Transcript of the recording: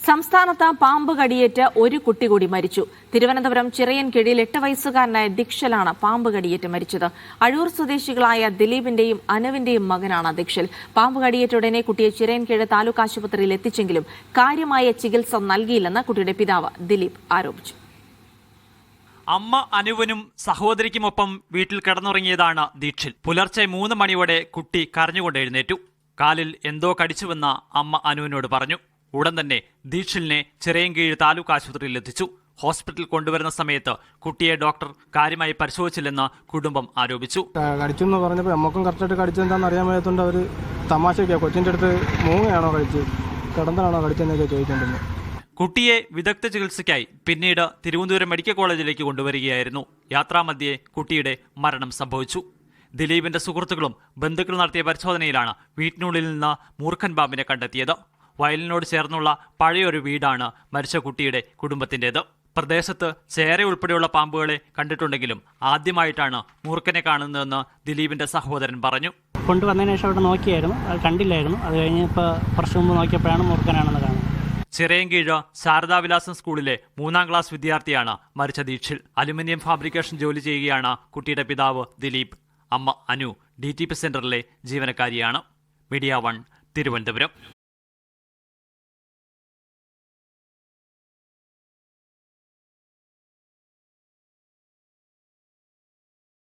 സംസ്ഥാനത്ത് പാമ്പ് കടിയേറ്റ് ഒരു കുട്ടി കൂടി മരിച്ചു. തിരുവനന്തപുരം ചിറയൻകീഴിൽ 8 വയസ്സുകാരനായ ദിക്ഷലാണ് പാമ്പ് കടിയേറ്റ് മരിച്ചത്. അഴൂർ സ്വദേശികളായ ദിലീപിന്റെയും അനുവിന്റെയും മകനാണ് ദിക്ഷൽ. പാമ്പ് കടിയേറ്റ ഉടനെ കുട്ടിയെ ചിറയൻകീഴ് താലൂക്ക് ആശുപത്രിയിൽ എത്തിച്ചെങ്കിലും കാര്യമായ ചികിത്സ നൽകിയില്ലെന്ന് കുട്ടിയുടെ പിതാവ് ദിലീപ് ആരോപിച്ചു. അമ്മ അനുവിനും സഹോദരിക്കുമൊപ്പം വീട്ടിൽ കിടന്നുറങ്ങിയതാണ് ദീക്ഷിൽ. പുലർച്ചെ 3 മണിയോടെ കുട്ടി കരഞ്ഞുകൊണ്ട് എഴുന്നേറ്റു. കാലിൽ എന്തോ കടിച്ചുവെന്ന് അമ്മ അനുവിനോട് പറഞ്ഞു. ഉടൻ തന്നെ ദീക്ഷിലിനെ ചിറയൻകീഴ് താലൂക്ക് ആശുപത്രിയിൽ എത്തിച്ചു. ഹോസ്പിറ്റലിൽ കൊണ്ടുവരുന്ന സമയത്ത് കുട്ടിയെ ഡോക്ടർ കാര്യമായി പരിശോധിച്ചില്ലെന്ന് കുടുംബം ആരോപിച്ചു. കടിച്ചെന്ന് പറഞ്ഞപ്പോൾ നമുക്കും കറക്റ്റായിട്ട് കടിച്ചെന്താണെന്ന് അറിയാൻ വയ്യാത്തതുകൊണ്ട് അവർ തമാശയ്ക്കാണ് കൊച്ചിൻ്റെ അടുത്ത് മൂങ്ങയാണോ കടിച്ച് കിടന്നാണോ കടിച്ചെന്നൊക്കെ ചോദിക്കേണ്ടത്. കുട്ടിയെ വിദഗ്ധ ചികിത്സയ്ക്കായി പിന്നീട് തിരുവനന്തപുരം മെഡിക്കൽ കോളേജിലേക്ക് കൊണ്ടുവരികയായിരുന്നു. യാത്രാമധ്യേ കുട്ടിയുടെ മരണം സംഭവിച്ചു. ദിലീപിന്റെ സുഹൃത്തുക്കളും ബന്ധുക്കളും നടത്തിയ പരിശോധനയിലാണ് വീട്ടിനുള്ളിൽ നിന്ന് മൂർഖൻ പാമ്പിനെ കണ്ടെത്തിയത്. വയലിനോട് ചേർന്നുള്ള പഴയൊരു വീടാണ് മരിച്ച കുട്ടിയുടെ കുടുംബത്തിൻ്റെത്. പ്രദേശത്ത് ചേര ഉൾപ്പെടെയുള്ള പാമ്പുകളെ കണ്ടിട്ടുണ്ടെങ്കിലും ആദ്യമായിട്ടാണ് മൂർഖനെ കാണുന്നതെന്ന് ദിലീപിന്റെ സഹോദരൻ പറഞ്ഞു. കൊണ്ടുവന്നതിന് ശേഷം അവിടെ നോക്കിയായിരുന്നു, അത് കണ്ടില്ലായിരുന്നു. അത് കഴിഞ്ഞ് ഇപ്പോൾ കുറച്ച് മുമ്പ് നോക്കിയപ്പോഴാണ് മൂർഖനാണെന്ന് കാണുന്നത്. ചിറയൻകീഴ് ശാരദാവിലാസം സ്കൂളിലെ 3ാം ക്ലാസ് വിദ്യാർത്ഥിയാണ് മരിച്ച ദീക്ഷിൽ. അലുമിനിയം ഫാബ്രിക്കേഷൻ ജോലി ചെയ്യുകയാണ് കുട്ടിയുടെ പിതാവ് ദിലീപ്. അമ്മ അനു DTP സെന്ററിലെ ജീവനക്കാരിയാണ്. മീഡിയ 1 തിരുവനന്തപുരം.